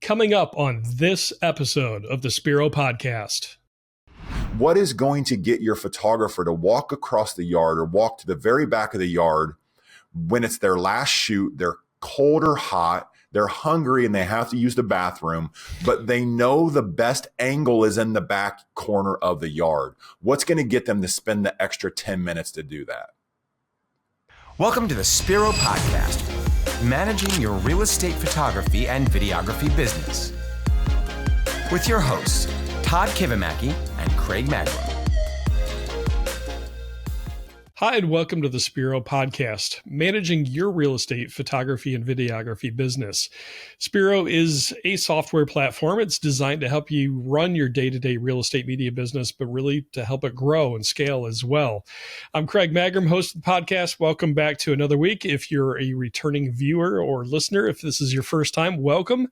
Coming up on this episode of the Spiro podcast. What is going to get your photographer to walk across the yard or walk to the very back of the yard when it's their last shoot, they're cold or hot, they're hungry and they have to use the bathroom, but they know the best angle is in the back corner of the yard? What's going to get them to spend the extra 10 minutes to do that? Welcome to the Spiro podcast, managing your real estate photography and videography business. With your hosts, Todd Kivimaki and Craig Magrum. Hi, and welcome to the Spiro podcast, managing your real estate photography and videography business. Spiro is a software platform. It's designed to help you run your day-to-day real estate media business, but really to help it grow and scale as well. I'm Craig Magrum, host of the podcast. Welcome back to another week. If you're a returning viewer or listener, if this is your first time, welcome.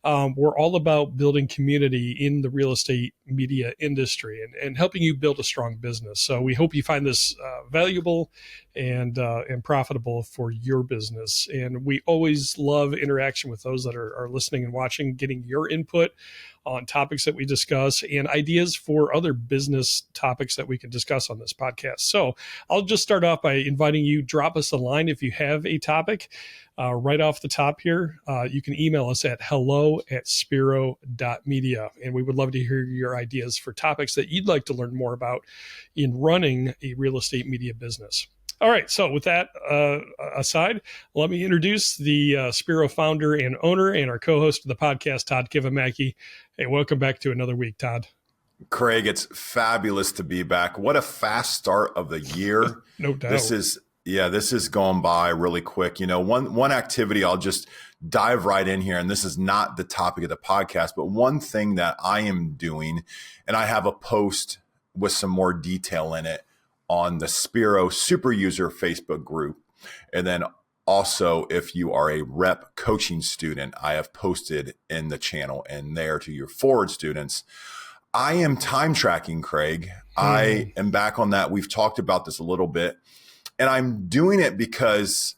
We're all about building community in the real estate media industry and helping you build a strong business. So we hope you find this valuable and profitable for your business. And we always love interaction with those that are listening and watching, getting your input on topics that we discuss and ideas for other business topics that we can discuss on this podcast. So I'll just start off by inviting you, drop us a line if you have a topic. Right off the top here, you can email us at hello@spiro.media. And we would love to hear your ideas for topics that you'd like to learn more about in running a real estate media business. All right, so with that aside, let me introduce the Spiro founder and owner and our co-host of the podcast, Todd Kivimaki. Hey, welcome back to another week, Todd. Craig, it's fabulous to be back. What a fast start of the year. No doubt. This is going by really quick. You know, one activity, I'll just dive right in here, and this is not the topic of the podcast, but one thing that I am doing, and I have a post with some more detail in it on the Spiro Super User Facebook group. And then also, if you are a rep coaching student, I have posted in the channel and there to your forward students. I am time tracking, Craig. I am back on that. We've talked about this a little bit. And I'm doing it because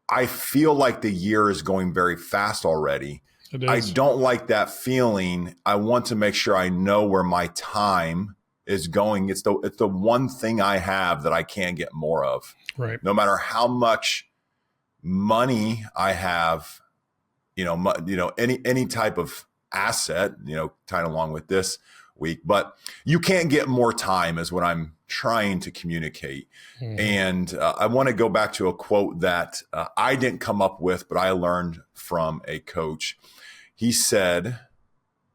I feel like the year is going very fast already. I don't like that feeling. I want to make sure I know where my time is going. It's the one thing I have that I can't get more of. Right. No matter how much money I have, any type of asset, tied along with this week, but you can't get more time is what I'm trying to communicate. And I want to go back to a quote that I didn't come up with, but I learned from a coach. He said,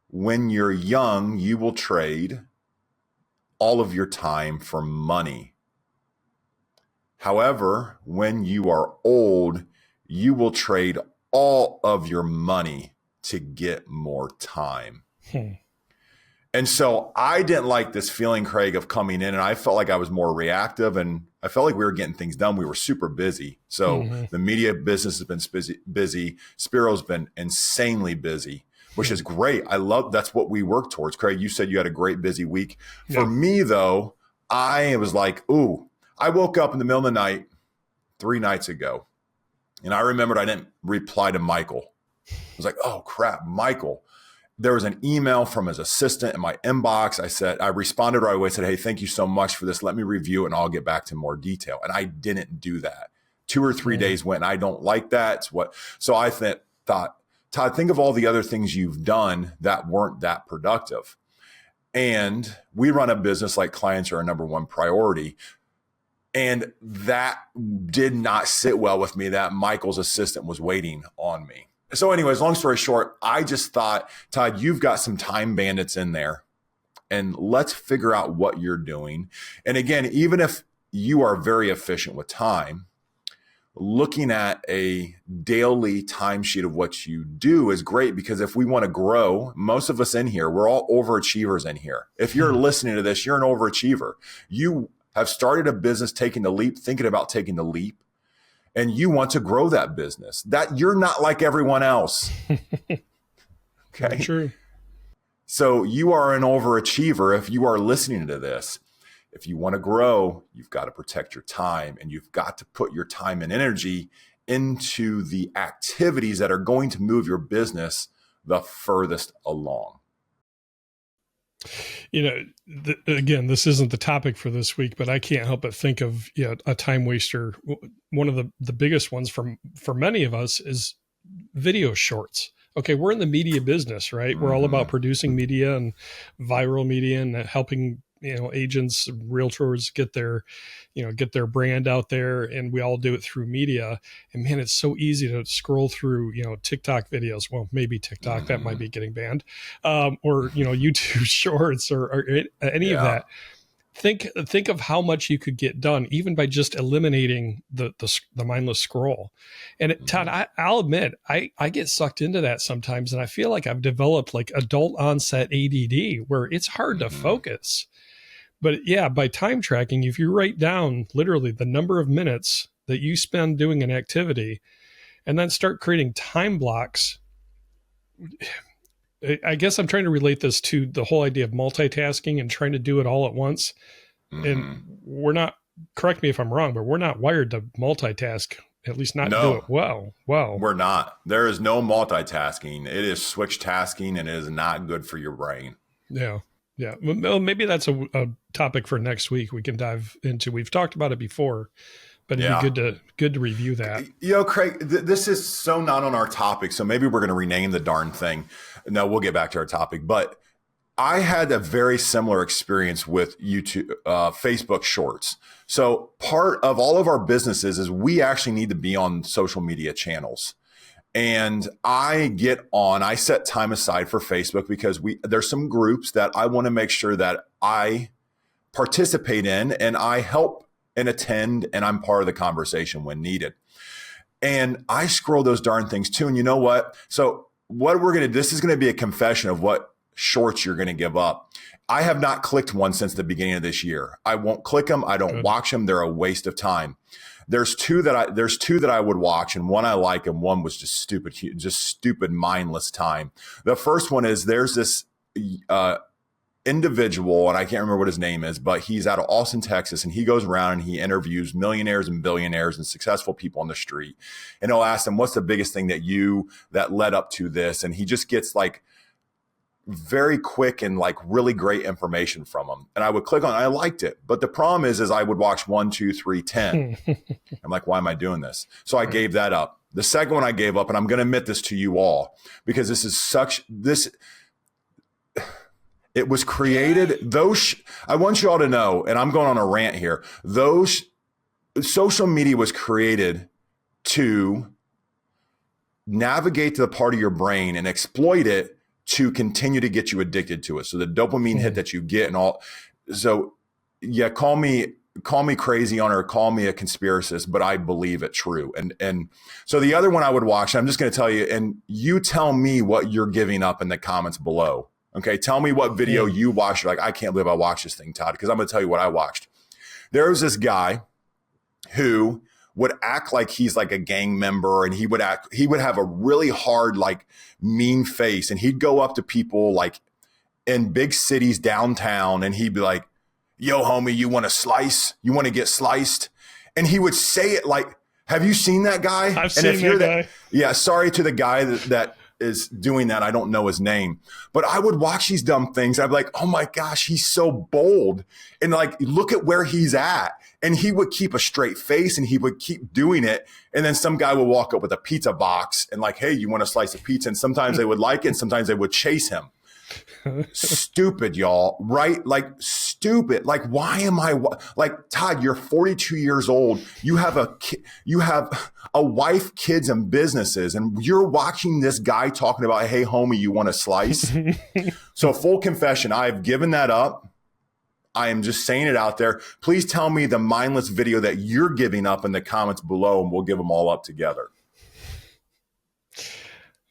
"When you're young, you will trade all of your time for money. However, when you are old, you will trade all of your money to get more time." And so I didn't like this feeling, Craig, of coming in, and I felt like I was more reactive, and I felt like we were getting things done. We were super busy. So the media business has been busy. Spiro's been insanely busy, which is great. I love, that's what we work towards. Craig, you said you had a great busy week. For me though, I was like, I woke up in the middle of the night 3 nights ago, and I remembered I didn't reply to Michael. I was like, oh crap, Michael. There was an email from his assistant in my inbox. I responded right away, said, hey, thank you so much for this. Let me review it and I'll get back to more detail. And I didn't do that. 2 or 3 days went, and I don't like that. So I thought, Todd, think of all the other things you've done that weren't that productive. And we run a business like clients are our number one priority. And that did not sit well with me that Michael's assistant was waiting on me. So anyways, long story short, I just thought, Todd, you've got some time bandits in there, and let's figure out what you're doing. And again, even if you are very efficient with time, looking at a daily timesheet of what you do is great, because if we want to grow, most of us in here, we're all overachievers in here. If you're listening to this, you're an overachiever. You have started a business, taking the leap, thinking about taking the leap, and you want to grow that business. That you're not like everyone else. Okay. True. So you are an overachiever if you are listening to this. If you want to grow, you've got to protect your time, and you've got to put your time and energy into the activities that are going to move your business the furthest along. Again, this isn't the topic for this week, but I can't help but think of a time waster. One of the biggest ones for many of us is video shorts. Okay, we're in the media business, right? We're all about producing media and viral media and helping agents, realtors get their brand out there, and we all do it through media. And man, it's so easy to scroll through TikTok videos. Well, maybe TikTok that might be getting banned, or YouTube Shorts or any of that. Think of how much you could get done even by just eliminating the mindless scroll. And Todd, I'll admit, I get sucked into that sometimes, and I feel like I've developed like adult onset ADD where it's hard to focus. But yeah, by time tracking, if you write down literally the number of minutes that you spend doing an activity and then start creating time blocks, I guess I'm trying to relate this to the whole idea of multitasking and trying to do it all at once. And we're not, correct me if I'm wrong, but we're not wired to multitask, at least not do it well. We're not. There is no multitasking. It is switch tasking, and it is not good for your brain. Yeah. Yeah. Well, maybe that's a topic for next week we can dive into. We've talked about it before, but it'd be good to review that. Craig, this is so not on our topic, so maybe we're going to rename the darn thing. No, we'll get back to our topic. But I had a very similar experience with YouTube, Facebook Shorts. So part of all of our businesses is we actually need to be on social media channels. And I set time aside for Facebook because there's some groups that I want to make sure that I participate in, and I help and attend, and I'm part of the conversation when needed. And I scroll those darn things too. And you know what? So this is going to be a confession of what shorts you're going to give up. I have not clicked one since the beginning of this year. I won't click them. I don't watch them. They're a waste of time. There's two that I would watch, and one I like, and one was just stupid, mindless time. The first one is there's this individual, and I can't remember what his name is, but he's out of Austin, Texas, and he goes around and he interviews millionaires and billionaires and successful people on the street. And he'll ask them, what's the biggest thing that led up to this? And he just gets like very quick and like really great information from them. And I would click on it. I liked it. But the problem is I would watch 1, 2, 3, 10. I'm like, why am I doing this? So I gave that up. The second one I gave up, and I'm going to admit this to you all, because it was created. I want you all to know, and I'm going on a rant here. Social media was created to navigate to the part of your brain and exploit it to continue to get you addicted to it. So the dopamine hit that you get and all. So yeah, call me crazy on, or call me a conspiracist, but I believe it true. And so the other one I would watch, I'm just going to tell you, and you tell me what you're giving up in the comments below. Okay. Tell me what video you watched. You're like, I can't believe I watched this thing, Todd, because I'm going to tell you what I watched. There was this guy who would act like he's like a gang member, and he would have a really hard, like mean face. And he'd go up to people like in big cities downtown, and he'd be like, yo, homie, you want to slice? You want to get sliced? And he would say it like, have you seen that guy? I've seen that guy. Yeah. Sorry to the guy that is doing that. I don't know his name, but I would watch these dumb things. I'd be like, oh my gosh, he's so bold. And like, look at where he's at. And he would keep a straight face, and he would keep doing it. And then some guy would walk up with a pizza box and like, hey, you want a slice of pizza? And sometimes they would like it, and sometimes they would chase him. Stupid, y'all, right? Like stupid. Like, why am I like, Todd, you're 42 years old. You have a wife, kids, and businesses, and you're watching this guy talking about, hey, homie, you want a slice? So full confession, I've given that up. I am just saying it out there. Please tell me the mindless video that you're giving up in the comments below, and we'll give them all up together.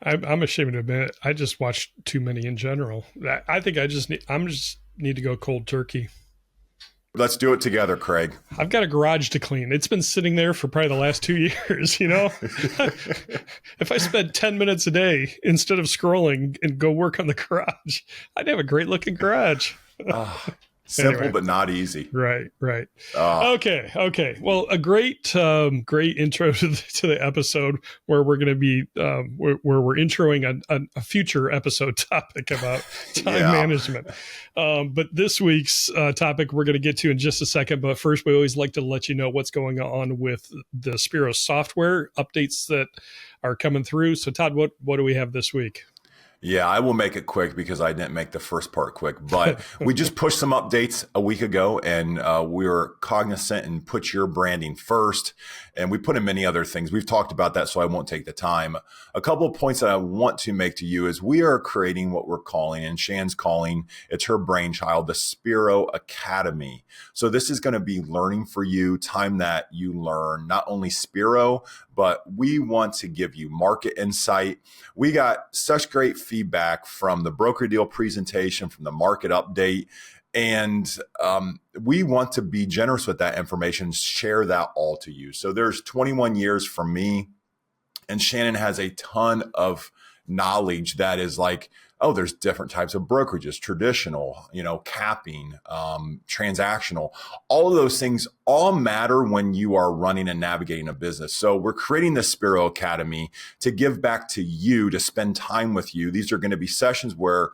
I'm ashamed to admit, I just watch too many in general. I think I just need to go cold turkey. Let's do it together, Craig. I've got a garage to clean. It's been sitting there for probably the last 2 years, If I spend 10 minutes a day instead of scrolling and go work on the garage, I'd have a great looking garage. Simple, but not easy. Right. Uh, Okay. Well, a great intro to the episode where we're going to be where we're introing a future episode topic about time management. But this week's topic we're going to get to in just a second. But first, we always like to let you know what's going on with the Spiro software updates that are coming through. So, Todd, what do we have this week? Yeah, I will make it quick because I didn't make the first part quick. But we just pushed some updates a week ago, and we were cognizant and put your branding first. And we put in many other things. We've talked about that, so I won't take the time. A couple of points that I want to make to you is we are creating what we're calling, and Shan's calling, it's her brainchild, the Spiro Academy. So this is going to be learning for you, time that you learn, not only Spiro, but we want to give you market insight. We got such great feedback from the broker deal presentation, from the market update. And we want to be generous with that information, share that all to you. So there's 21 years from me, and Shannon has a ton of knowledge that is like, oh, there's different types of brokerages, traditional, capping, transactional. All of those things all matter when you are running and navigating a business. So we're creating the Spiro Academy to give back to you, to spend time with you. These are going to be sessions where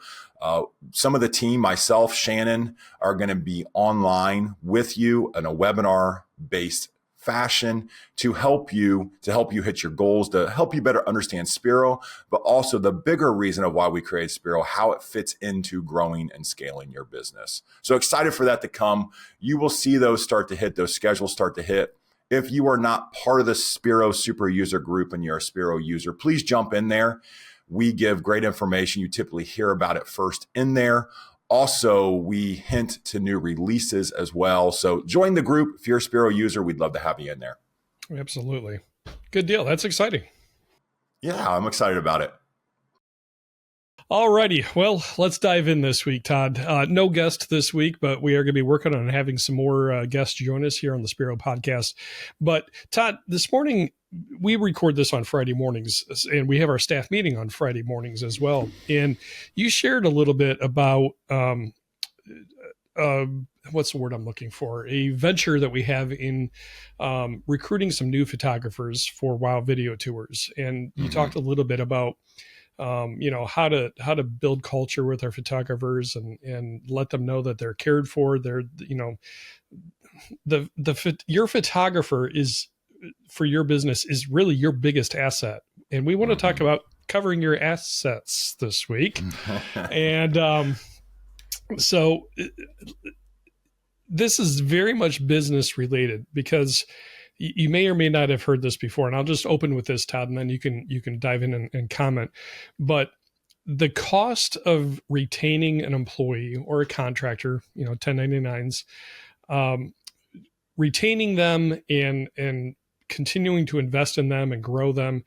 some of the team, myself, Shannon, are going to be online with you in a webinar-based fashion to help you hit your goals, to help you better understand Spiro, but also the bigger reason of why we created Spiro, how it fits into growing and scaling your business. So excited for that to come. You will see those schedules start to hit. If you are not part of the Spiro super user group and you're a Spiro user, please jump in there. We give great information. You typically hear about it first in there. Also, we hint to new releases as well. So join the group. If you're a Spiro user, we'd love to have you in there. Absolutely. Good deal. That's exciting. Yeah, I'm excited about it. All righty. Well, let's dive in this week, Todd. No guest this week, but we are going to be working on having some more guests join us here on the Spiro podcast. But Todd, this morning, we record this on Friday mornings, and we have our staff meeting on Friday mornings as well. And you shared a little bit about what's the word I'm looking for? A venture that we have in recruiting some new photographers for WOW video tours. And you talked a little bit about how to build culture with our photographers and let them know that they're cared for. They're, your photographer is, for your business, is really your biggest asset. And we want to talk about covering your assets this week. And so this is very much business related, because you may or may not have heard this before. And I'll just open with this, Todd, and then you can dive in and comment. But the cost of retaining an employee or a contractor, 1099s, retaining them and continuing to invest in them and grow them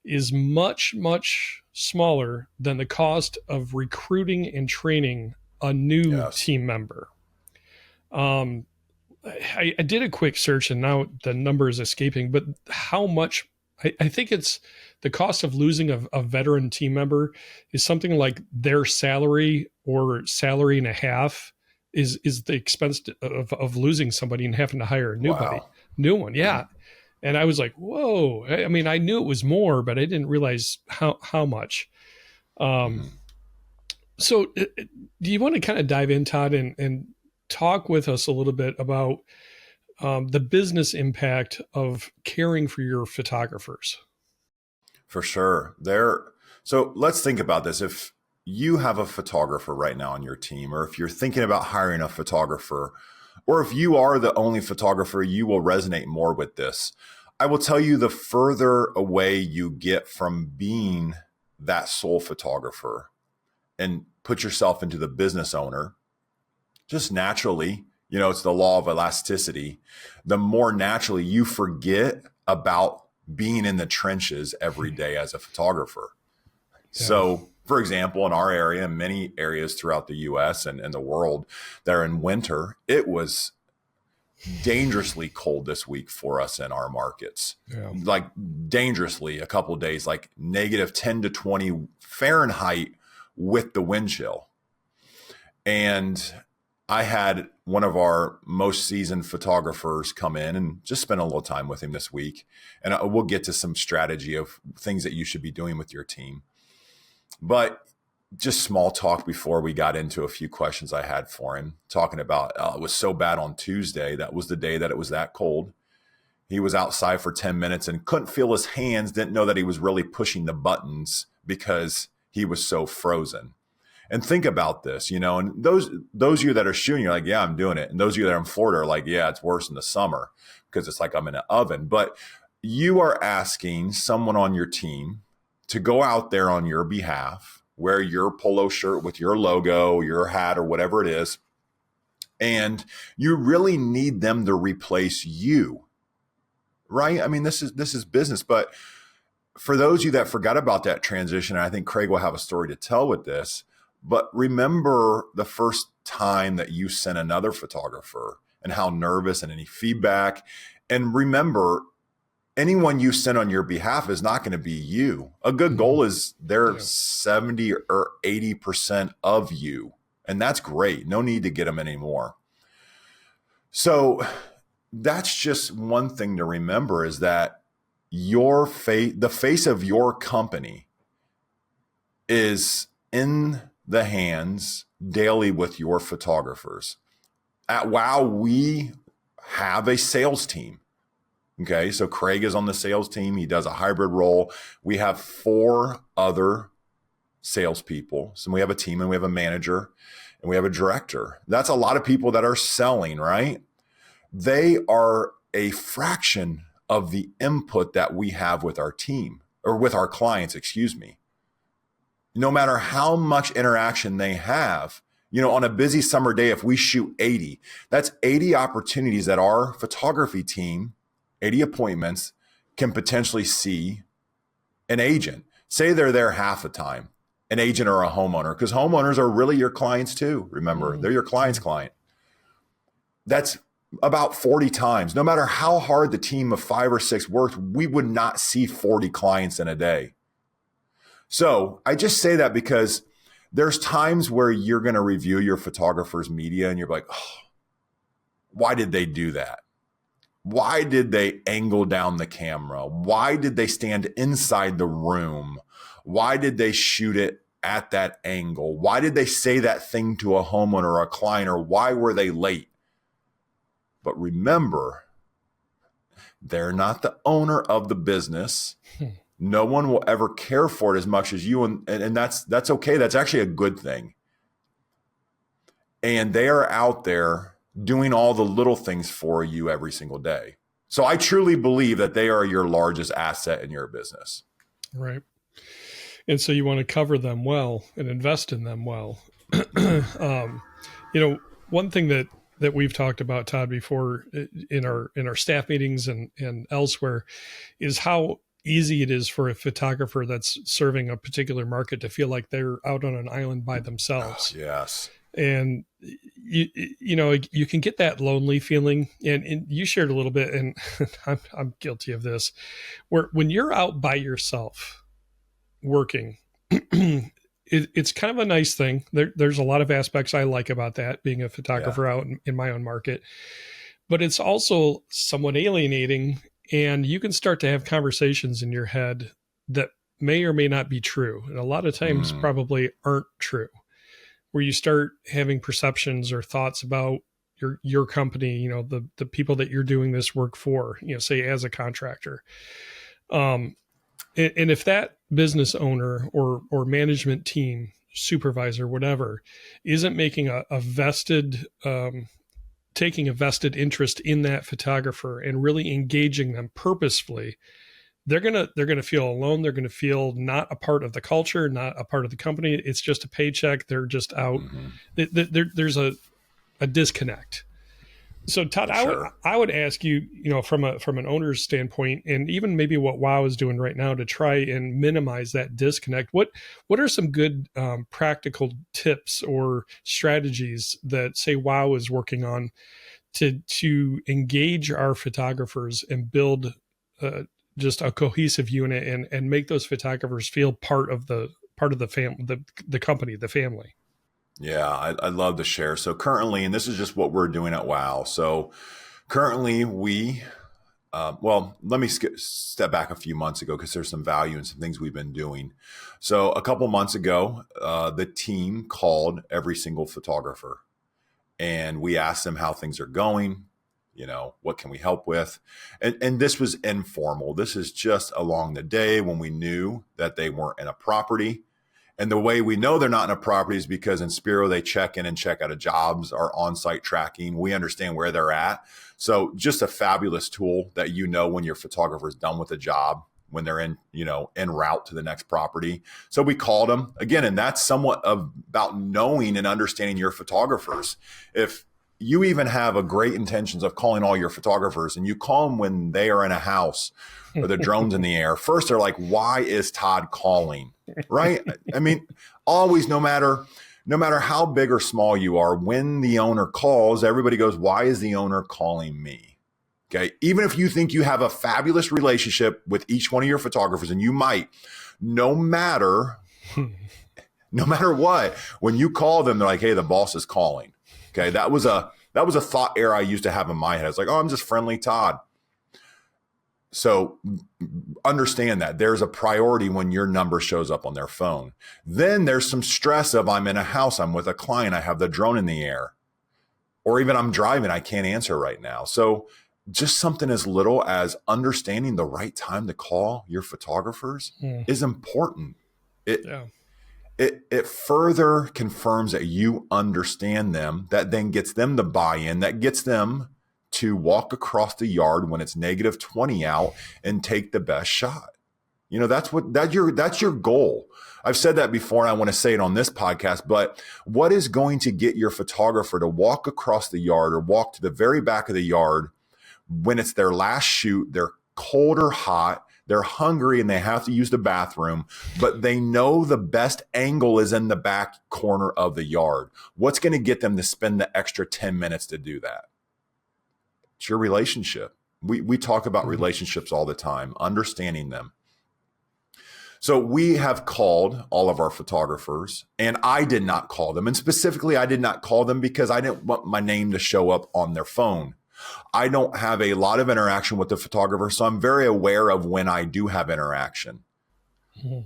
is much, much smaller than the cost of recruiting and training a new team member. I did a quick search, and now the number is escaping, but how much, I think it's the cost of losing a veteran team member is something like their salary or salary and a half is the expense of losing somebody and having to hire a new one. Yeah. And I was like, whoa. I mean, I knew it was more, but I didn't realize how much. So do you want to kind of dive in, Todd, and talk with us a little bit about the business impact of caring for your photographers? For sure. So let's think about this. If you have a photographer right now on your team, or if you're thinking about hiring a photographer, or if you are the only photographer, you will resonate more with this. I will tell you, the further away you get from being that sole photographer and put yourself into the business owner, just naturally, it's the law of elasticity. The more naturally you forget about being in the trenches every day as a photographer. Yeah. So, for example, in our area, and many areas throughout the US and the world that are in winter, it was dangerously cold this week for us in our markets. Yeah. Like dangerously, a couple of days, like negative 10 to 20 Fahrenheit with the wind chill. And I had one of our most seasoned photographers come in and just spend a little time with him this week. And we'll get to some strategy of things that you should be doing with your team. But just small talk before we got into a few questions I had for him, talking about it was so bad on Tuesday. That was the day that it was that cold. He was outside for 10 minutes and couldn't feel his hands, didn't know that he was really pushing the buttons because he was so frozen. And think about this, and those of you that are shooting, you're like, yeah, I'm doing it. And those of you that are in Florida are like, yeah, it's worse in the summer because it's like I'm in an oven. But you are asking someone on your team to go out there on your behalf, wear your polo shirt with your logo, your hat, or whatever it is. And you really need them to replace you, right? I mean, this is business. But for those of you that forgot about that transition, and I think Craig will have a story to tell with this, but remember the first time that you sent another photographer and how nervous and any feedback. And remember, anyone you send on your behalf is not going to be you. A good goal is they're 70 or 80% of you. And that's great. No need to get them anymore. So that's just one thing to remember, is that your face, the face of your company, is in the hands daily with your photographers. At WOW, we have a sales team. Okay, so Craig is on the sales team. He does a hybrid role. We have 4 other salespeople. So we have a team, and we have a manager, and we have a director. That's a lot of people that are selling, right? They are a fraction of the input that we have with our team, or with our clients, excuse me. No matter how much interaction they have, on a busy summer day, if we shoot 80, that's 80 opportunities that our photography team, 80 appointments, can potentially see an agent. Say they're there half the time, an agent or a homeowner, because homeowners are really your clients too. Remember, they're your client's client. That's about 40 times. No matter how hard the team of 5 or 6 worked, we would not see 40 clients in a day. So I just say that because there's times where you're going to review your photographer's media and you're like, oh, why did they do that? Why did they angle down the camera? Why did they stand inside the room? Why did they shoot it at that angle? Why did they say that thing to a homeowner or a client? Or why were they late? But remember, they're not the owner of the business. No one will ever care for it as much as you. And that's okay. That's actually a good thing. And they are out there doing all the little things for you every single day. So I truly believe that they are your largest asset in your business. Right. And so you want to cover them well and invest in them well. One thing that we've talked about, Todd, before in our staff meetings and elsewhere, is how easy it is for a photographer that's serving a particular market to feel like they're out on an island by themselves. Oh, yes. And you can get that lonely feeling, and you shared a little bit, and I'm guilty of this, where when you're out by yourself working, it's kind of a nice thing. There's a lot of aspects I like about that, being a photographer out in my own market, but it's also somewhat alienating, and you can start to have conversations in your head that may or may not be true, and a lot of times probably aren't true, where you start having perceptions or thoughts about your company, the people that you're doing this work for, say as a contractor. And if that business owner or management team, supervisor, whatever, isn't making taking a vested interest in that photographer and really engaging them purposefully, they're gonna feel alone. They're gonna feel not a part of the culture, not a part of the company. It's just a paycheck. They're just out. There's a disconnect. So Todd, sure. I would ask you, from an owner's standpoint, and even maybe what WOW is doing right now to try and minimize that disconnect. What are some good practical tips or strategies that, say, WOW is working on to engage our photographers and build just a cohesive unit and make those photographers feel part of the family, the company, the family? Yeah, I'd love to share. So currently, and this is just what we're doing at WOW. So currently well, let me step back a few months ago because there's some value in some things we've been doing. So a couple months ago, the team called every single photographer and we asked them how things are going. What can we help with? And this was informal. This is just along the day when we knew that they weren't in a property. And the way we know they're not in a property is because in Spiro, they check in and check out of jobs, our on-site tracking. We understand where they're at. So just a fabulous tool that when your photographer is done with a job, when they're en route to the next property. So we called them again, and that's somewhat about knowing and understanding your photographers. If you even have a great intentions of calling all your photographers and you call them when they are in a house or the drone's in the air, first they're like, why is Todd calling? Right? I mean, always, no matter how big or small you are, when the owner calls, everybody goes, why is the owner calling me? Okay. Even if you think you have a fabulous relationship with each one of your photographers, and you might, no matter what, when you call them, they're like, hey, the boss is calling. Okay. That was a thought error I used to have in my head. It's like, oh, I'm just friendly Todd. So understand that there's a priority when your number shows up on their phone. Then there's some stress of I'm in a house, I'm with a client, I have the drone in the air, or even I'm driving, I can't answer right now. So just something as little as understanding the right time to call your photographers is important. It further confirms that you understand them, that then gets them to buy in, that gets them to walk across the yard when it's -20 out and take the best shot. That's your goal. I've said that before and I want to say it on this podcast, but what is going to get your photographer to walk across the yard or walk to the very back of the yard when it's their last shoot, they're cold or hot, they're hungry and they have to use the bathroom, but they know the best angle is in the back corner of the yard? What's going to get them to spend the extra 10 minutes to do that? It's your relationship. We talk about relationships all the time, understanding them. So we have called all of our photographers, and I did not call them. And specifically, I did not call them because I didn't want my name to show up on their phone. I don't have a lot of interaction with the photographer, so I'm very aware of when I do have interaction.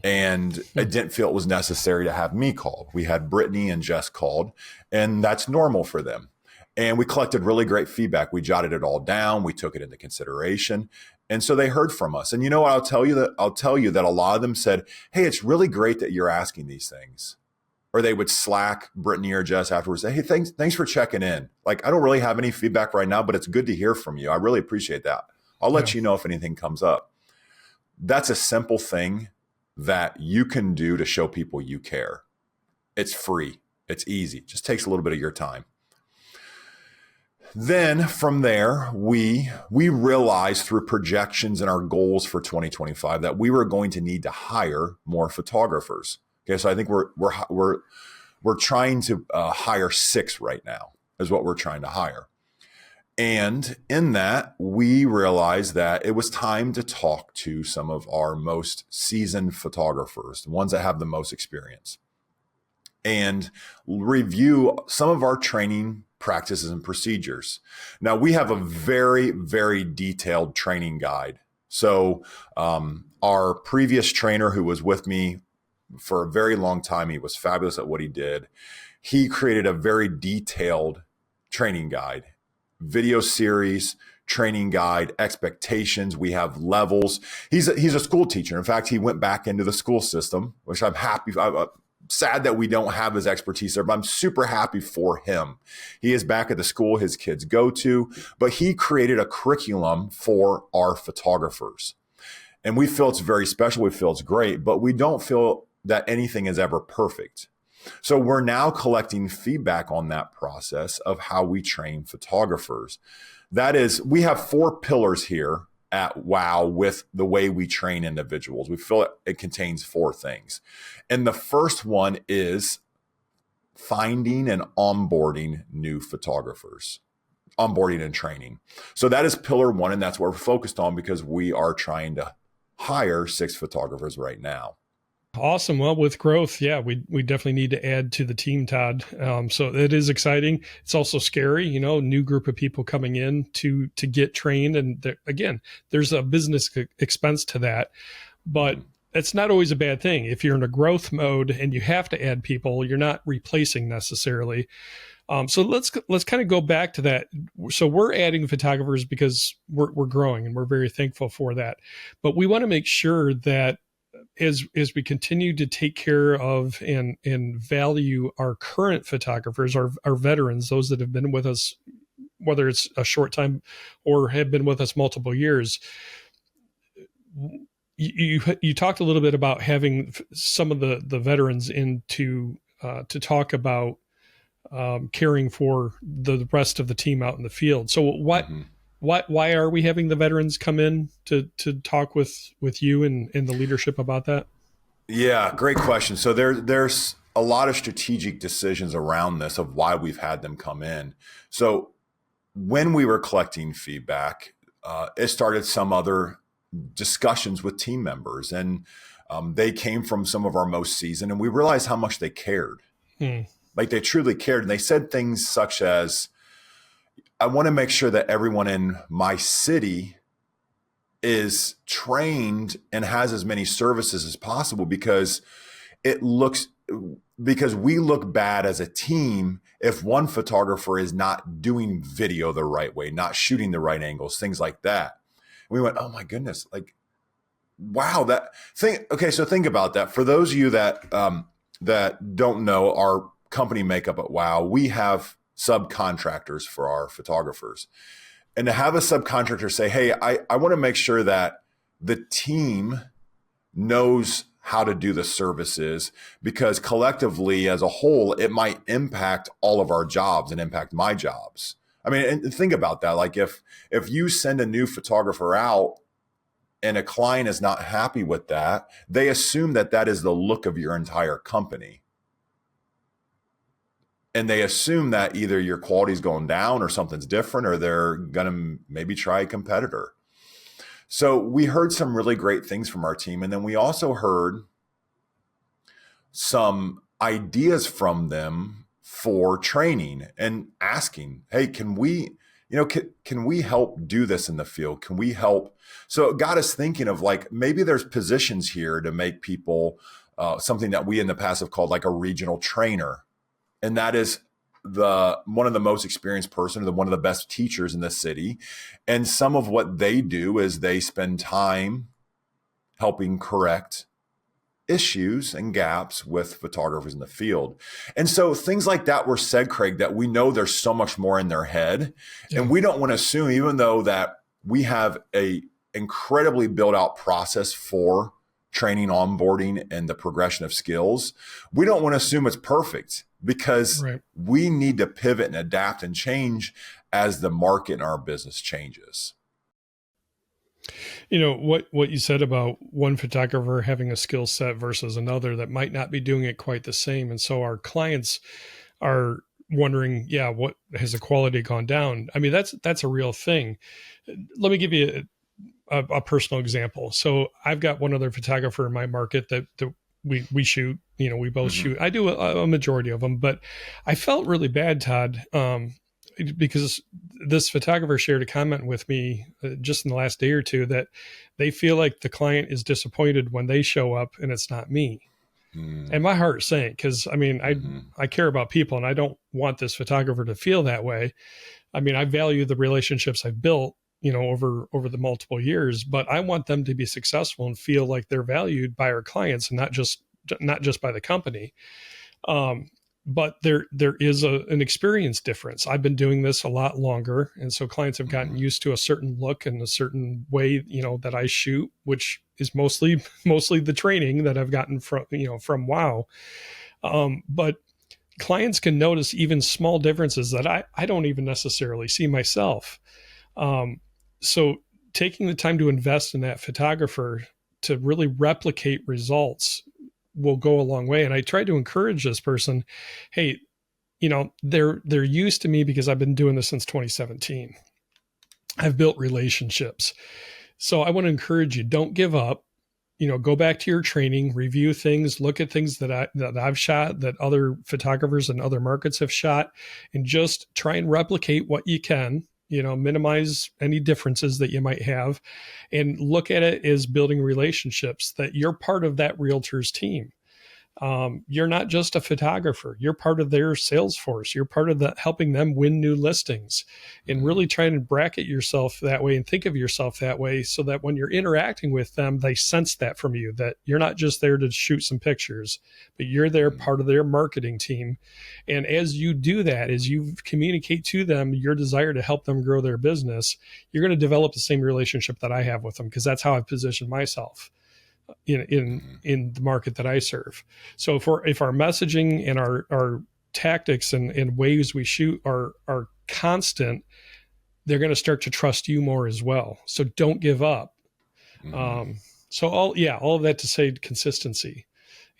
And I didn't feel it was necessary to have me called. We had Brittany and Jess called, and that's normal for them. And we collected really great feedback. We jotted it all down. We took it into consideration. And so they heard from us. And you know what? I'll tell you that a lot of them said, hey, it's really great that you're asking these things. Or they would Slack Brittany or Jess afterwards, say, hey, thanks for checking in. Like, I don't really have any feedback right now, but it's good to hear from you. I really appreciate that. I'll let you know if anything comes up. That's a simple thing that you can do to show people you care. It's free. It's easy. It just takes a little bit of your time. Then from there, we realized through projections and our goals for 2025 that we were going to need to hire more photographers. Okay, so I think we're trying to hire 6 right now is what we're trying to hire. And in that, we realized that it was time to talk to some of our most seasoned photographers, the ones that have the most experience, and review some of our training practices and procedures. Now, we have a very, very detailed training guide. So our previous trainer who was with me for a very long time, he was fabulous at what he did. He created a very detailed training guide, video series, training guide, expectations. We have levels. He's a school teacher. In fact, he went back into the school system, which I'm happy. I'm sad that we don't have his expertise there, but I'm super happy for him. He is back at the school his kids go to, but he created a curriculum for our photographers. And we feel it's very special. We feel it's great, but we don't feel that anything is ever perfect. So we're now collecting feedback on that process of how we train photographers. That is, we have 4 pillars here at WOW with the way we train individuals. We feel it contains 4 things. And the first one is finding and onboarding new photographers, onboarding and training. So that is pillar 1, and that's what we're focused on because we are trying to hire 6 photographers right now. Awesome. Well, with growth, yeah, we definitely need to add to the team, Todd. So it is exciting. It's also scary, new group of people coming in to get trained, and again, there's a business expense to that, but it's not always a bad thing. If you're in a growth mode and you have to add people, you're not replacing necessarily. So let's kind of go back to that. So we're adding photographers because we're growing, and we're very thankful for that. But we want to make sure that as we continue to take care of and value our current photographers, our veterans, those that have been with us, whether it's a short time or have been with us multiple years. You talked a little bit about having some of the veterans in to talk about caring for the rest of the team out in the field. So why are we having the veterans come in to talk with you and the leadership about that? Yeah, great question. So there's a lot of strategic decisions around this of why we've had them come in. So when we were collecting feedback, it started some other discussions with team members, and they came from some of our most seasoned, and we realized how much they cared. Like they truly cared. And they said things such as, I want to make sure that everyone in my city is trained and has as many services as possible, because we look bad as a team if one photographer is not doing video the right way, not shooting the right angles, things like that. And we went, oh my goodness, like, wow, okay. So think about that. For those of you that don't know our company makeup at WOW, we have subcontractors for our photographers. And to have a subcontractor say, hey, I want to make sure that the team knows how to do the services, because collectively as a whole, it might impact all of our jobs and impact my jobs. I mean, and think about that. Like if you send a new photographer out and a client is not happy with that, they assume that that is the look of your entire company. And they assume that either your quality is going down or something's different, or they're going to maybe try a competitor. So we heard some really great things from our team. And then we also heard some ideas from them for training and asking, hey, can we help do this in the field? Can we help? So it got us thinking of like, maybe there's positions here to make people something that we in the past have called like a regional trainer. And that is one of the most experienced person, one of the best teachers in the city. And some of what they do is they spend time helping correct issues and gaps with photographers in the field. And so things like that were said, Craig, that we know there's so much more in their head. Yeah. And we don't want to assume, even though that we have a incredibly built out process for training, onboarding, and the progression of skills, we don't want to assume it's perfect, because we need to pivot and adapt and change as the market and our business changes. You know, what you said about one photographer having a skill set versus another that might not be doing it quite the same. And so our clients are wondering, what has the quality gone down? I mean, that's a real thing. Let me give you a personal example. So I've got one other photographer in my market that we shoot, we both shoot. I do a majority of them, but I felt really bad, Todd, because this photographer shared a comment with me just in the last day or two that they feel like the client is disappointed when they show up and it's not me. And my heart sank, because I mean, I care about people, and I don't want this photographer to feel that way. I mean, I value the relationships I've built, over the multiple years, but I want them to be successful and feel like they're valued by our clients and not just by the company. But there is an experience difference. I've been doing this a lot longer, and so clients have gotten used to a certain look and a certain way, that I shoot, which is mostly the training that I've gotten from WOW. But clients can notice even small differences that I don't even necessarily see myself. So taking the time to invest in that photographer to really replicate results will go a long way. And I try to encourage this person, hey, they're used to me because I've been doing this since 2017. I've built relationships. So I want to encourage you, don't give up. go back to your training, review things, look at things that I've shot, that other photographers and other markets have shot, and just try and replicate what you can, minimize any differences that you might have, and look at it as building relationships, that you're part of that realtor's team. You're not just a photographer. You're part of their sales force. You're part of helping them win new listings, and really trying to bracket yourself that way and think of yourself that way, so that when you're interacting with them, they sense that from you, that you're not just there to shoot some pictures, but you're there part of their marketing team. And as you do that, as you communicate to them your desire to help them grow their business, you're going to develop the same relationship that I have with them, because that's how I've positioned myself in the market that I serve. So if our messaging and our tactics and ways we shoot are constant, they're going to start to trust you more as well. So don't give up. So all of that to say consistency,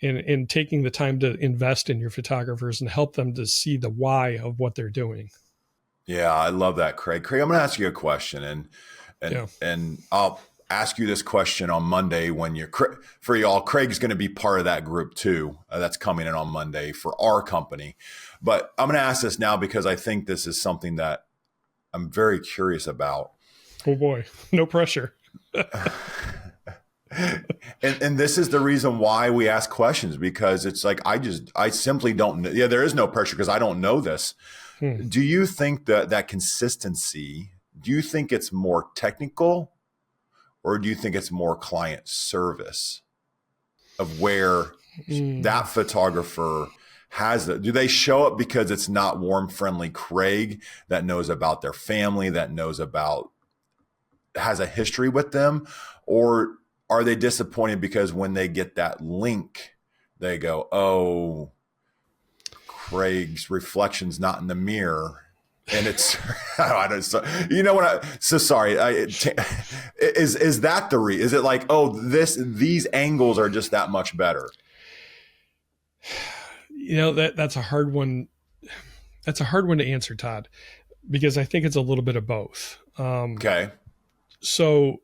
and taking the time to invest in your photographers and help them to see the why of what they're doing. Yeah, I love that, Craig. Craig, I'm going to ask you a question, and I'll ask you this question on Monday for y'all. Craig's going to be part of that group too. That's coming in on Monday for our company. But I'm going to ask this now because I think this is something that I'm very curious about. Oh boy, no pressure. and this is the reason why we ask questions, because it's like, I simply don't know. Yeah, there is no pressure because I don't know this. Do you think that consistency, do you think it's more technical, or do you think it's more client service of where that photographer has it? Do they show up because it's not warm, friendly Craig that knows about their family, that has a history with them? Or are they disappointed because when they get that link, they go, oh, Craig's reflection's not in the mirror? And it's, I don't, so, sorry. Is that is it like, oh, these angles are just that much better? That's a hard one. That's a hard one to answer, Todd, because I think it's a little bit of both. Okay. So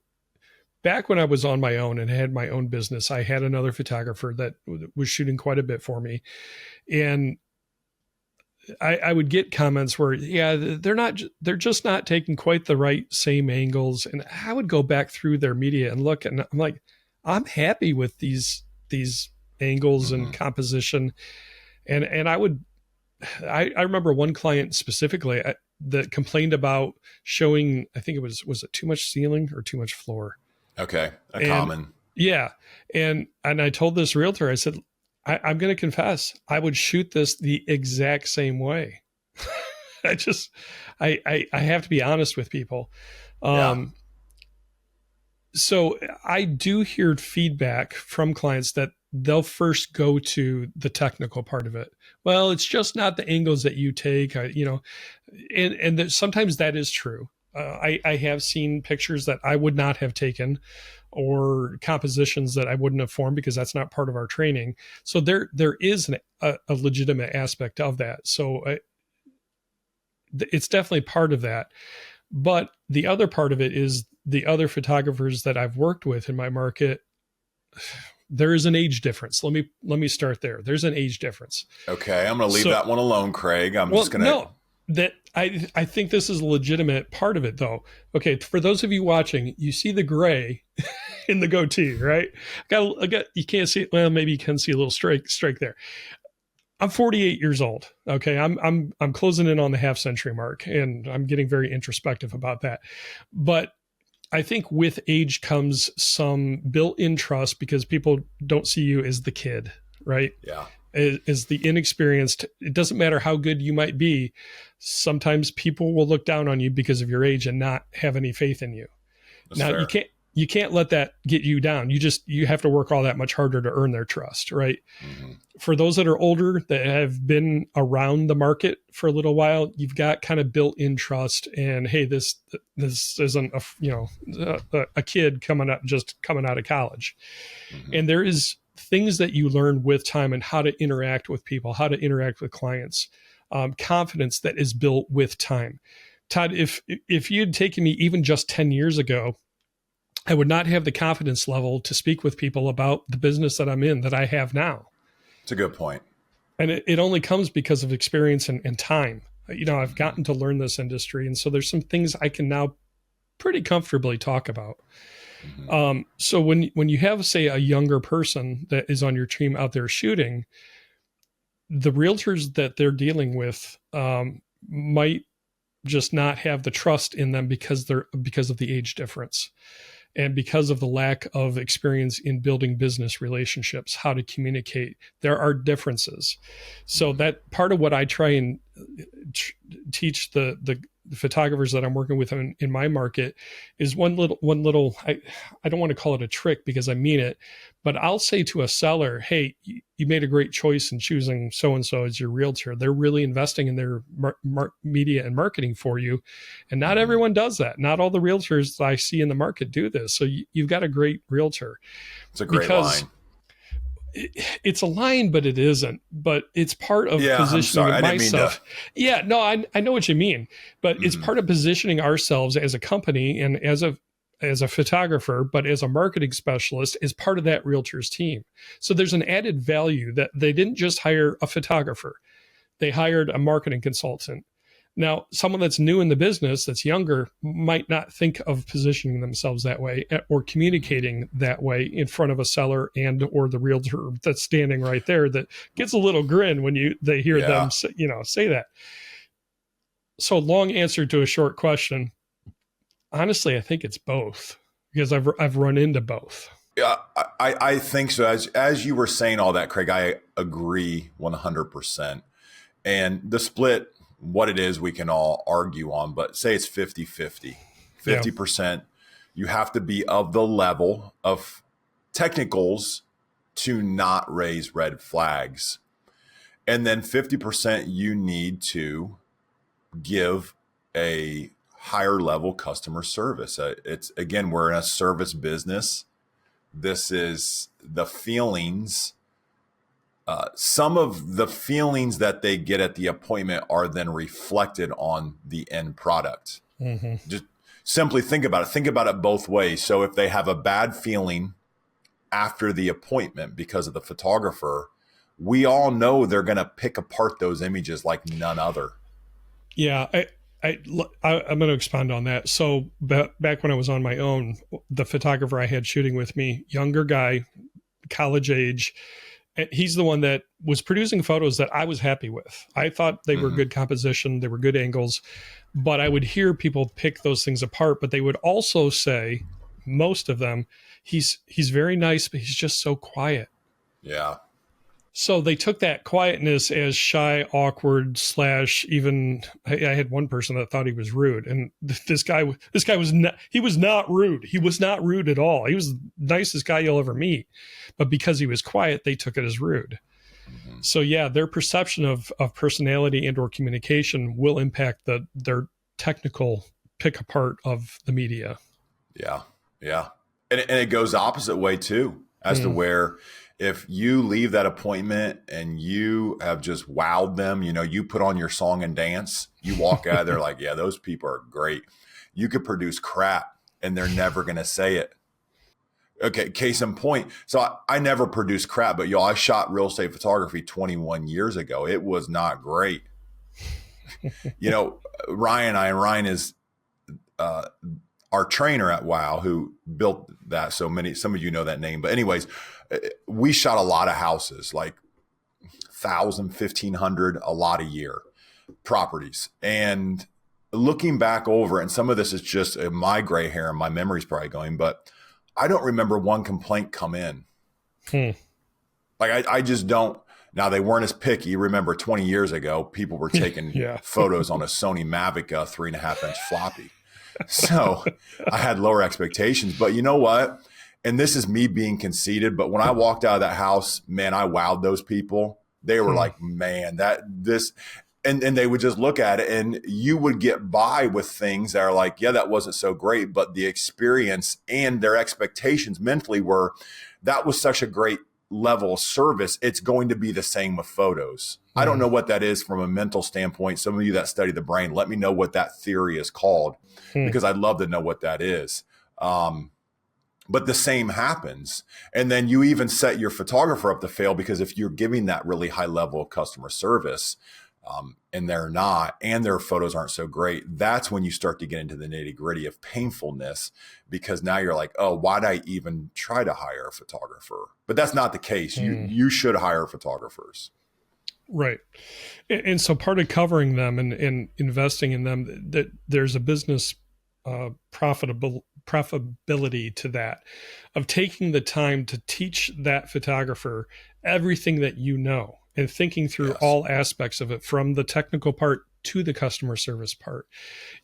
back when I was on my own and had my own business, I had another photographer that was shooting quite a bit for me. And I would get comments where, they're just not taking quite the right same angles. And I would go back through their media and look, and I'm like, I'm happy with these angles and composition. And I remember one client specifically that complained about showing, I think was it too much ceiling or too much floor? Okay. Common. Yeah. And I told this realtor, I said, I'm going to confess, I would shoot this the exact same way. I have to be honest with people. So I do hear feedback from clients that they'll first go to the technical part of it. Well, it's just not the angles that you take, and sometimes that is true. I have seen pictures that I would not have taken, or compositions that I wouldn't have formed, because that's not part of our training. So there is a legitimate aspect of that. So it's definitely part of that. But the other part of it is the other photographers that I've worked with in my market. There is an age difference. Let me start there. There's an age difference. Okay, I'm going to leave that one alone, Craig. I think this is a legitimate part of it, though. Okay, for those of you watching, you see the gray in the goatee, right? You can't see. Well, maybe you can see a little strike there. I'm 48 years old. Okay, I'm closing in on the half century mark, and I'm getting very introspective about that. But I think with age comes some built-in trust, because people don't see you as the kid, right? Yeah. Is the inexperienced. It doesn't matter how good you might be. Sometimes people will look down on you because of your age and not have any faith in you. That's now fair. You can't let that get you down. You have to work all that much harder to earn their trust, right? Mm-hmm. For those that are older, that have been around the market for a little while, you've got kind of built-in trust. And hey, this isn't a kid coming out of college. Mm-hmm. And there is things that you learn with time and how to interact with people, how to interact with clients, confidence that is built with time. Todd, if you'd taken me even just 10 years ago I would not have the confidence level to speak with people about the business that I'm in that I have now. It's a good point. And it only comes because of experience and time. I've gotten to learn this industry. And so there's some things I can now pretty comfortably talk about. So when you have, say, a younger person that is on your team out there shooting, the realtors that they're dealing with might just not have the trust in them because of the age difference and because of the lack of experience in building business relationships, how to communicate. There are differences. So that part of what I try and teach the photographers that I'm working with in my market is one little, I don't want to call it a trick because I mean it, but I'll say to a seller, hey, you made a great choice in choosing so-and-so as your realtor. They're really investing in their media and marketing for you. And not everyone does that. Not all the realtors that I see in the market do this. So you've got a great realtor. It's a great line. It's a line, but it isn't. But it's part of positioning myself. Yeah, no, I know what you mean. But it's part of positioning ourselves as a company and as a photographer, but as a marketing specialist, as part of that realtor's team. So there's an added value that they didn't just hire a photographer. They hired a marketing consultant. Now, someone that's new in the business, that's younger, might not think of positioning themselves that way or communicating that way in front of a seller and or the realtor that's standing right there that gets a little grin when they hear them say that. So long answer to a short question. Honestly, I think it's both because I've run into both. Yeah, I think so. As you were saying all that, Craig, I agree 100%. And the split, what it is, we can all argue on, but say it's 50-50. 50%, you have to be of the level of technicals to not raise red flags. And then 50%, you need to give a higher level customer service. It's again, we're in a service business. This is the feelings. Some of the feelings that they get at the appointment are then reflected on the end product. Just simply think about it. Think about it both ways. So if they have a bad feeling after the appointment because of the photographer, we all know they're going to pick apart those images like none other. Yeah, I'm going to expand on that. So back when I was on my own, the photographer I had shooting with me, younger guy, college age, and he's the one that was producing photos that I was happy with. I thought they were good composition. They were good angles, but I would hear people pick those things apart, but they would also say, most of them, he's very nice, but he's just so quiet. Yeah. So they took that quietness as shy, awkward, / even I had one person that thought he was rude. And this guy was not, he was not rude. He was not rude at all. He was the nicest guy you'll ever meet. But because he was quiet, they took it as rude. So yeah, their perception of personality and or communication will impact their technical pick apart of the media. Yeah. Yeah. And it goes opposite way too, as to where if you leave that appointment and you have just wowed them, you put on your song and dance, you walk out of there like, yeah, those people are great. You could produce crap and they're never going to say it. Okay, case in point. So I never produced crap, but I shot real estate photography 21 years ago. It was not great. Ryan is our trainer at WOW who built that. So some of you know that name. But anyways, we shot a lot of houses, like 1,000, 1,500, a lot a year, properties. And looking back over, and some of this is just my gray hair and my memory's probably going, but I don't remember one complaint come in. Like I just don't. Now they weren't as picky. Remember 20 years ago, people were taking photos on a Sony Mavic 3.5-inch floppy. So I had lower expectations, but you know what? And this is me being conceited, but when I walked out of that house, man, I wowed those people. They were like, man, and they would just look at it, and you would get by with things that are like, yeah, that wasn't so great, but the experience and their expectations mentally were, that was such a great level of service. It's going to be the same with photos. I don't know what that is from a mental standpoint. Some of you that study the brain, let me know what that theory is called, because I'd love to know what that is. But the same happens. And then you even set your photographer up to fail, because if you're giving that really high level of customer service, and they're not, and their photos aren't so great, that's when you start to get into the nitty gritty of painfulness, because now you're like, oh, why'd I even try to hire a photographer? But that's not the case. You should hire photographers. Right. And so part of covering them and investing in them, that there's a business profitability to that, of taking the time to teach that photographer everything that you know, and thinking through all aspects of it, from the technical part to the customer service part.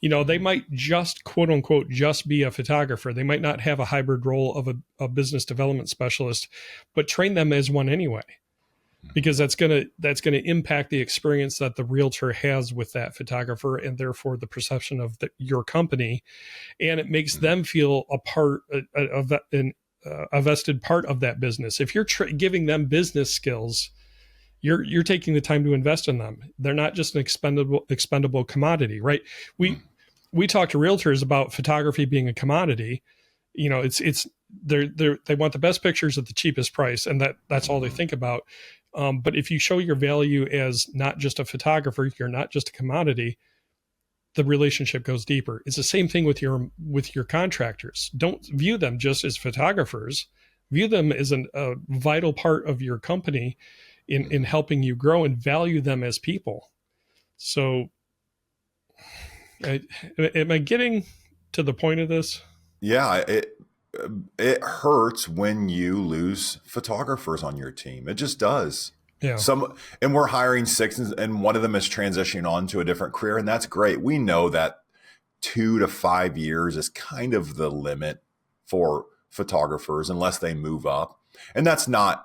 They might just, quote unquote, just be a photographer. They might not have a hybrid role of a business development specialist, but train them as one anyway, because that's going to impact the experience that the realtor has with that photographer, and therefore the perception of your company. And it makes them feel a vested part of that business. If you're giving them business skills, you're taking the time to invest in them. They're not just an expendable commodity, right? We talk to realtors about photography being a commodity. They want the best pictures at the cheapest price, and that's all they think about. But if you show your value as not just a photographer, you're not just a commodity, the relationship goes deeper. It's the same thing with your contractors. Don't view them just as photographers. View them as a vital part of your company in helping you grow, and value them as people. So am I getting to the point of this? Yeah, it hurts when you lose photographers on your team. It just does. Yeah. And we're hiring 6, and one of them is transitioning on to a different career, and that's great. We know that 2 to 5 years is kind of the limit for photographers, unless they move up. And that's not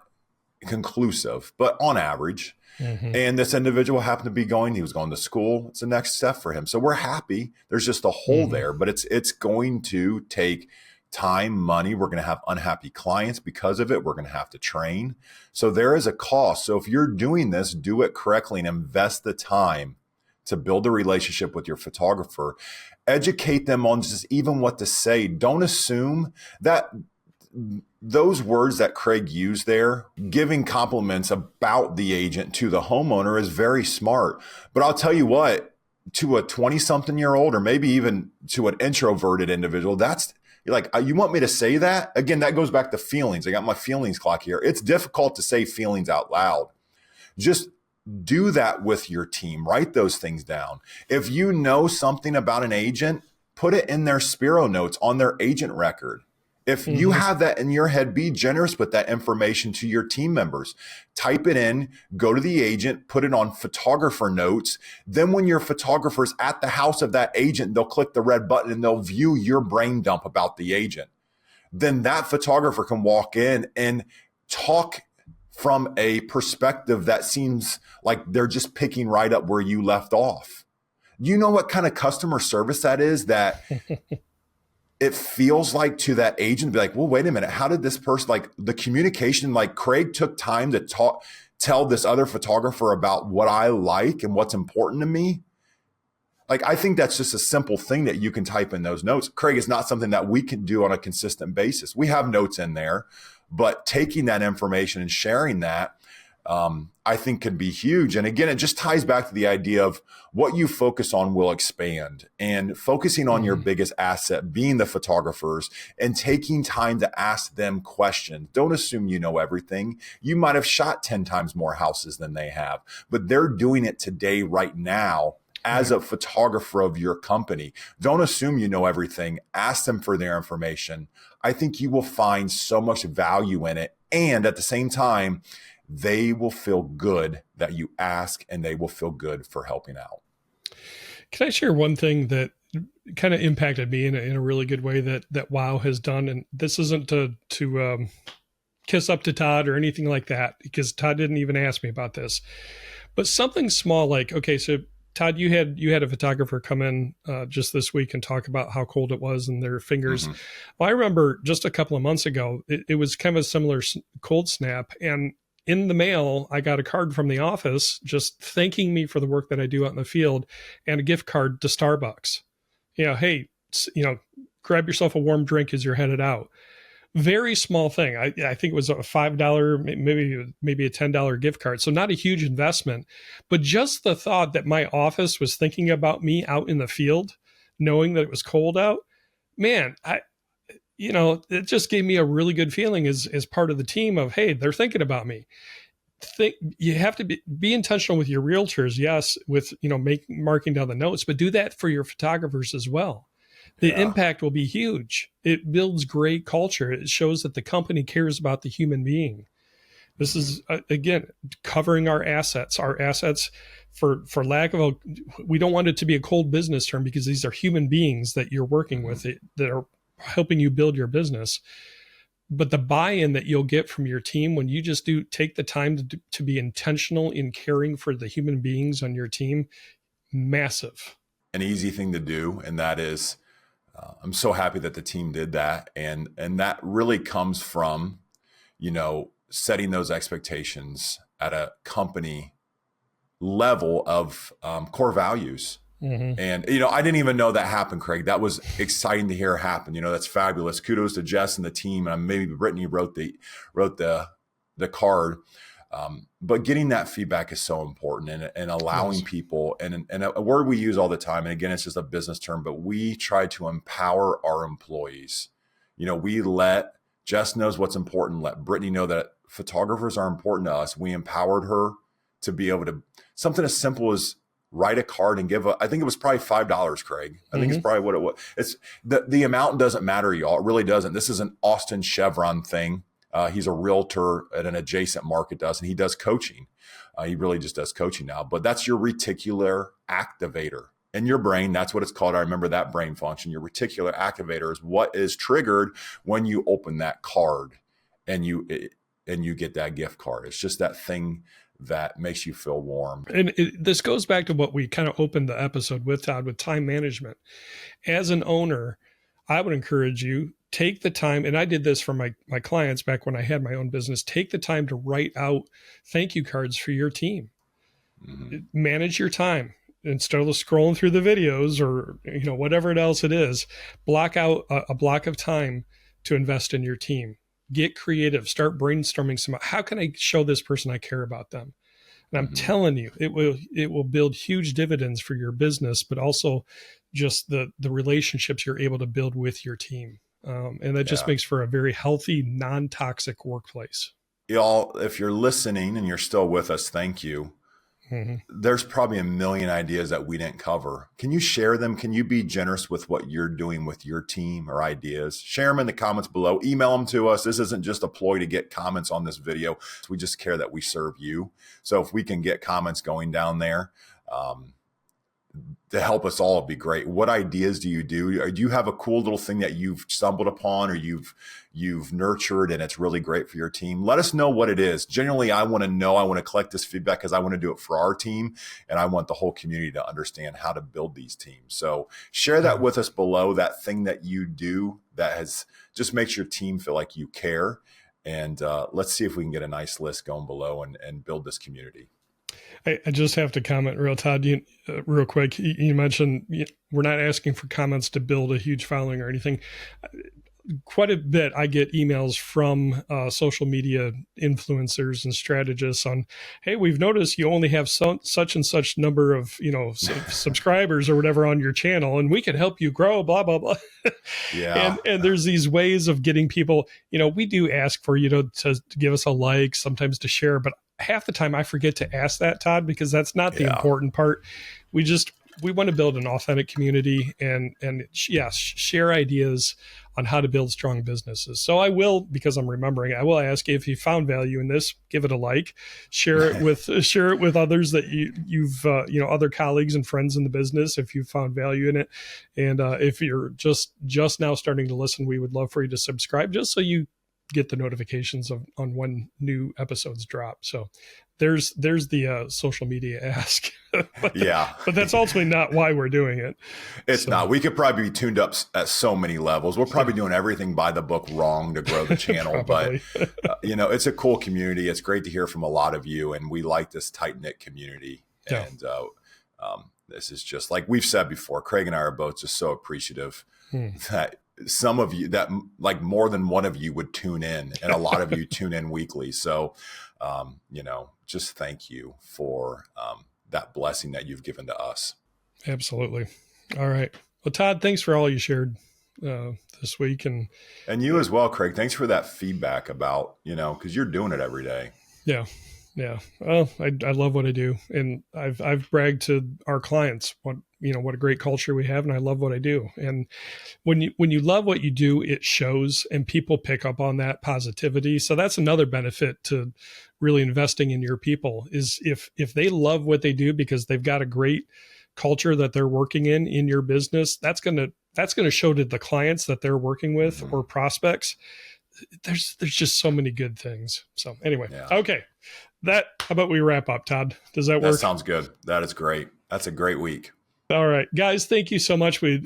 conclusive, but on average. And this individual happened to be he was going to school. It's the next step for him. So we're happy. There's just a hole there, but it's going to take time, money. We're going to have unhappy clients because of it. We're going to have to train. So there is a cost. So if you're doing this, do it correctly and invest the time to build a relationship with your photographer. Educate them on just even what to say. Don't assume that those words that Craig used there, giving compliments about the agent to the homeowner, is very smart. But I'll tell you what, to a 20-something-year-old, or maybe even to an introverted individual, you're like, you want me to say that? Again, that goes back to feelings. I got my feelings clock here. It's difficult to say feelings out loud. Just do that with your team. Write those things down. If you know something about an agent, put it in their Spiro notes on their agent record. If you have that in your head, be generous with that information to your team members. Type it in, go to the agent, put it on photographer notes. Then when your photographer's at the house of that agent, they'll click the red button and they'll view your brain dump about the agent. Then that photographer can walk in and talk from a perspective that seems like they're just picking right up where you left off. You know what kind of customer service that is, that it feels like to that agent, be like, well, wait a minute. How did this person, like the communication, like Craig took time to tell this other photographer about what I like and what's important to me. Like, I think that's just a simple thing that you can type in those notes. Craig, is not something that we can do on a consistent basis. We have notes in there, but taking that information and sharing that, I think can be huge. And again, it just ties back to the idea of what you focus on will expand, and focusing on your biggest asset being the photographers, and taking time to ask them questions. Don't assume you know everything. You might have shot 10 times more houses than they have, but they're doing it today, right now, as a photographer of your company. Don't assume you know everything. Ask them for their information. I think you will find so much value in it. And at the same time, they will feel good that you ask, and they will feel good for helping out. Can I share one thing that kind of impacted me in a really good way that WOW has done? And this isn't to kiss up to Todd or anything like that, because Todd didn't even ask me about this, but something small like, okay, so Todd, you had a photographer come in just this week and talk about how cold it was and their fingers. Well, I remember just a couple of months ago, it was kind of a similar cold snap, and in the mail, I got a card from the office just thanking me for the work that I do out in the field, and a gift card to Starbucks. Hey, grab yourself a warm drink as you're headed out. Very small thing. I think it was a $5, maybe a $10 gift card. So not a huge investment, but just the thought that my office was thinking about me out in the field, knowing that it was cold out, man, it just gave me a really good feeling as part of the team of, hey, they're thinking about me. You have to be intentional with your realtors, yes, with marking down the notes, but do that for your photographers as well. The impact will be huge. It builds great culture. It shows that the company cares about the human being. This is again covering our assets. Our assets, for lack of we don't want it to be a cold business term, because these are human beings that you're working with that are helping you build your business. But the buy-in that you'll get from your team when you just take the time to be intentional in caring for the human beings on your team, massive. An easy thing to do, and that is, I'm so happy that the team did that, and that really comes from, setting those expectations at a company level of core values. Mm-hmm. And, I didn't even know that happened, Craig. That was exciting to hear happen. That's fabulous. Kudos to Jess and the team. And maybe Brittany wrote the card. But getting that feedback is so important, and allowing people, and a word we use all the time, and again, it's just a business term, but we try to empower our employees. Jess knows what's important. Let Brittany know that photographers are important to us. We empowered her to be able to, something as simple as write a card and I think it was probably $5, Craig. I think it's probably what it was. It's the amount doesn't matter, y'all. It really doesn't. This is an Austin Chevron thing. He's a realtor at an adjacent market to us, and he does coaching. He really just does coaching now, but that's your reticular activator in your brain. That's what it's called. I remember that brain function. Your reticular activator is what is triggered when you open that card and you get that gift card. It's just that thing that makes you feel warm. And this goes back to what we kind of opened the episode with, Todd, with time management. As an owner, I would encourage you, take the time, and I did this for my clients back when I had my own business, take the time to write out thank you cards for your team. Mm-hmm. Manage your time. Instead of scrolling through the videos or whatever else it is, block out a block of time to invest in your team. Get creative. Start brainstorming how can I show this person I care about them? And I'm telling you, it will build huge dividends for your business, but also just the relationships you're able to build with your team. And that just makes for a very healthy, non-toxic workplace. Y'all, if you're listening and you're still with us, thank you. Mm-hmm. There's probably a million ideas that we didn't cover. Can you share them? Can you be generous with what you're doing with your team or ideas? Share them in the comments below. Email them to us. This isn't just a ploy to get comments on this video. We just care that we serve you. So if we can get comments going down there, to help us all, it'd be great. What ideas do you do? Or do you have a cool little thing that you've stumbled upon or you've nurtured and it's really great for your team? Let us know what it is. Generally, I want to know. I want to collect this feedback because I want to do it for our team, and I want the whole community to understand how to build these teams. So share that with us below, that thing that you do that just makes your team feel like you care. And let's see if we can get a nice list going below and build this community. I just have to comment real quick. You mentioned we're not asking for comments to build a huge following or anything. Quite a bit I get emails from social media influencers and strategists on, hey, we've noticed you only have such and such number of subscribers or whatever on your channel, and we can help you grow, blah blah blah. Yeah. and there's these ways of getting people. We do ask for you to give us a like, sometimes to share, but half the time I forget to ask that, Todd, because that's not the important part. We want to build an authentic community and share ideas on how to build strong businesses. So I will, because I'm remembering, I will ask you if you found value in this, give it a like, share it with others that you've other colleagues and friends in the business if you found value in it. And if you're just now starting to listen, we would love for you to subscribe just so you get the notifications on when new episodes drop. So there's the social media ask. but that's ultimately not why we're doing it. It's not. We could probably be tuned up at so many levels. We're probably doing everything by the book wrong to grow the channel, but it's a cool community. It's great to hear from a lot of you, and we like this tight-knit community. Yeah. And this is just like we've said before, Craig and I are both just so appreciative that some of you that like more than one of you would tune in, and a lot of you tune in weekly. So, just thank you for that blessing that you've given to us. Absolutely. All right. Well, Todd, thanks for all you shared this week. And you as well, Craig. Thanks for that feedback about, because you're doing it every day. Yeah. Yeah. Well, I love what I do. And I've bragged to our clients what a great culture we have. And I love what I do. And when you love what you do, it shows, and people pick up on that positivity. So that's another benefit to really investing in your people, is if they love what they do because they've got a great culture that they're working in your business, that's going to show to the clients that they're working with or prospects. There's just so many good things. So anyway, Okay. How about we wrap up, Todd? Does that work? That sounds good. That is great. That's a great week. All right, guys, thank you so much. We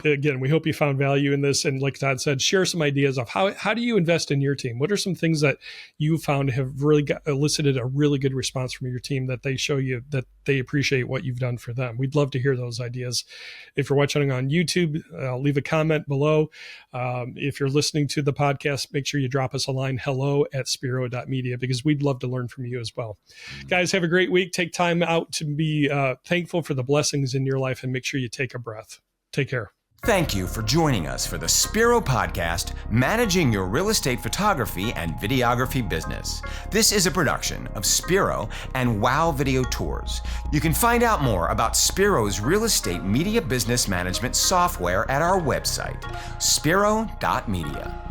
hope you found value in this. And like Todd said, share some ideas of how do you invest in your team? What are some things that you found have really elicited a really good response from your team that they show you that they appreciate what you've done for them? We'd love to hear those ideas. If you're watching on YouTube, leave a comment below. If you're listening to the podcast, make sure you drop us a line, hello@spiro.media, because we'd love to learn from you as well. Guys, have a great week. Take time out to be thankful for the blessings in your life, and make sure you take a breath. Take care. Thank you for joining us for the Spiro Podcast, Managing Your Real Estate Photography and Videography Business. This is a production of Spiro and Wow Video Tours. You can find out more about Spiro's real estate media business management software at our website, spiro.media.